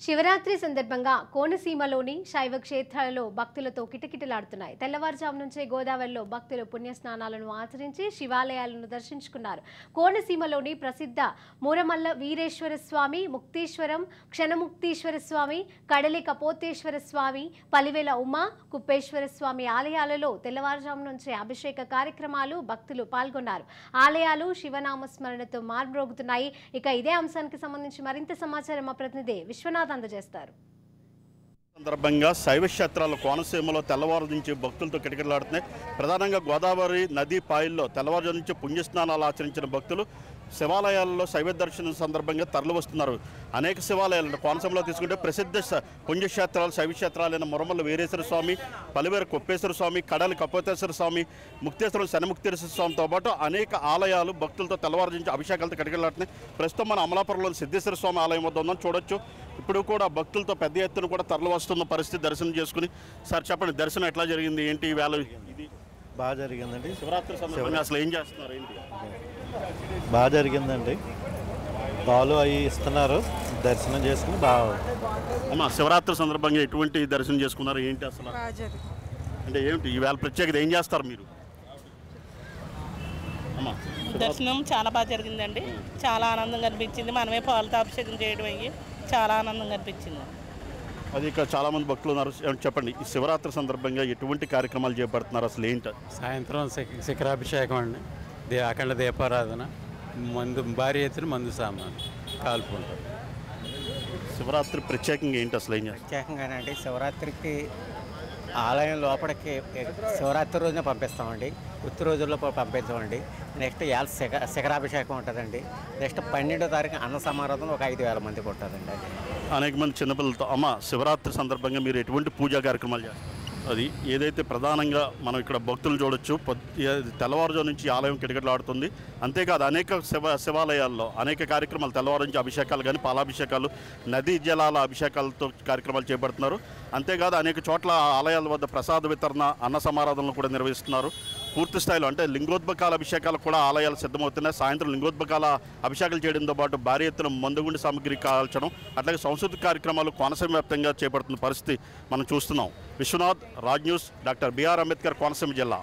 శివరాత్రి సందర్భంగా కోనసీమలోని శైవ క్షేత్రాలలో భక్తులతో కిటకిటలాడుతున్నాయి. తెల్లవారుజాము నుంచే గోదావరిలో భక్తులు పుణ్యస్నానాలను ఆచరించి శివాలయాలను దర్శించుకున్నారు. కోనసీమలోని ప్రసిద్ధ మూరమల్ల వీరేశ్వర స్వామి, ముక్తీశ్వరం క్షణముక్తీశ్వర స్వామి, కడలి కపోతేశ్వర స్వామి, పలివేల ఉమా కుప్పేశ్వర స్వామి ఆలయాలలో తెల్లవారుజాము నుంచే అభిషేక కార్యక్రమాలు భక్తులు పాల్గొన్నారు. ఆలయాలు శివనామస్మరణతో మార్మ్రోగుతున్నాయి. ఇక ఇదే అంశానికి సంబంధించి మరింత సమాచారం మా ప్రతినిధి విశ్వనాథ్ అందజేస్తారు. సందర్భంగా శైవ క్షేత్రాలు కోనసీమలో తెల్లవారు నుంచి భక్తులతో కిటకిటలాడుతున్నాయి. ప్రధానంగా గోదావరి నదీ పాయల్లో తెల్లవారు నుంచి పుణ్యస్నానాలు ఆచరించిన భక్తులు శివాలయాల్లో శైవ దర్శనం సందర్భంగా తరలి వస్తున్నారు. అనేక శివాలయాలు కోనసీమలో తీసుకుంటే ప్రసిద్ధ పుణ్యక్షేత్రాలు శైవ క్షేత్రాలైన మురమల్ల వీరేశ్వర స్వామి, పలివేర కొప్పేశ్వర స్వామి, కడలి కపోతేశ్వర స్వామి, ముక్తేశ్వరం శనముక్తేశ్వర స్వామితో పాటు అనేక ఆలయాలు భక్తులతో తెల్లవారు నుంచి అభిషేకాలతో కిటకిటలాడుతున్నాయి. ప్రస్తుతం మన అమలాపురంలోని సిద్ధేశ్వర స్వామి ఆలయం వద్ద ఉందని చూడొచ్చు. ఇప్పుడు కూడా భక్తులతో పెద్ద ఎత్తున కూడా తరలి వస్తున్న పరిస్థితి దర్శనం చేసుకుని. సార్ చెప్పండి, దర్శనం ఎట్లా జరిగింది, ఏంటి వేళ? ఇది బాగా జరిగిందండి. శివరాత్రి సందర్భంగా అసలు ఏం చేస్తున్నారు, ఏంటి? బాగా జరిగిందండి. పాలు అవి ఇస్తున్నారు, దర్శనం చేసుకుని బాగా. అమ్మా, శివరాత్రి సందర్భంగా ఎటువంటి దర్శనం చేసుకున్నారు, ఏంటి అసలు? అంటే ఏమిటి ఈవేళ ప్రత్యేకత, ఏం చేస్తారు మీరు? అమ్మా, దర్శనం చాలా బాగా జరిగిందండి. చాలా ఆనందంగా అనిపించింది. మనమే పాలతో అభిషేకం చేయడం అయ్యి చాలా ఆనందంగా అనిపించింది. అది ఇక్కడ చాలామంది భక్తులు ఉన్నారు. చెప్పండి, ఈ శివరాత్రి సందర్భంగా ఎటువంటి కార్యక్రమాలు చేపడుతున్నారు, అసలు ఏంటి? సాయంత్రం శిఖరాభిషేకం అండి, అఖండ దీపారాధన, మందు భారీ ఎత్తున మందు సామాను కాల్పుంటారు. శివరాత్రి ప్రత్యేకంగా ఏంటి అసలు, ఏం చేస్తారు? ప్రత్యేకంగానండి, శివరాత్రికి ఆలయం లోపలికి శివరాత్రి రోజున పంపిస్తామండి, ఉత్తి రోజుల్లో పంపించామండి. నెక్స్ట్ ఏళ్ళ శిఖరాభిషేకం ఉంటుందండి. నెక్స్ట్ 12వ తారీఖు అన్న సమారాధన ఒక 5,000 మందికి ఉంటుందండి. అది అనేక మంది చిన్నపిల్లలతో. అమ్మ, శివరాత్రి సందర్భంగా మీరు ఎటువంటి పూజా కార్యక్రమాలు చేస్తారు? అది ఏదైతే ప్రధానంగా మనం ఇక్కడ భక్తులు చూడొచ్చు, తెల్లవారుజాము నుంచి ఆలయం కిటకిటలాడుతుంది. అంతేకాదు అనేక శివాలయాల్లో అనేక కార్యక్రమాలు తెల్లవారు నుంచి అభిషేకాలు కానీ పాలాభిషేకాలు, నదీ జలాల అభిషేకాలతో కార్యక్రమాలు చేపడుతున్నారు. అంతేకాదు అనేక చోట్ల ఆలయాల వద్ద ప్రసాద వితరణ, అన్న సమారాధనలు కూడా నిర్వహిస్తున్నారు. పూర్తి స్థాయిలో అంటే లింగోద్భకాల అభిషేకాలు కూడా ఆలయాలు సిద్ధమవుతున్నాయి. సాయంత్రం లింగోద్భకాల అభిషేకాలు చేయడంతో పాటు భారీ ఎత్తున మందుగుండి సామగ్రి కాల్చడం, అట్లాగే సాంస్కృతిక కార్యక్రమాలు కోనసీమ వ్యాప్తంగా చేపడుతున్న పరిస్థితి మనం చూస్తున్నాం. Vishwanath, Raj news, doctor BR Ambedkar, Konaseema జిల్లా.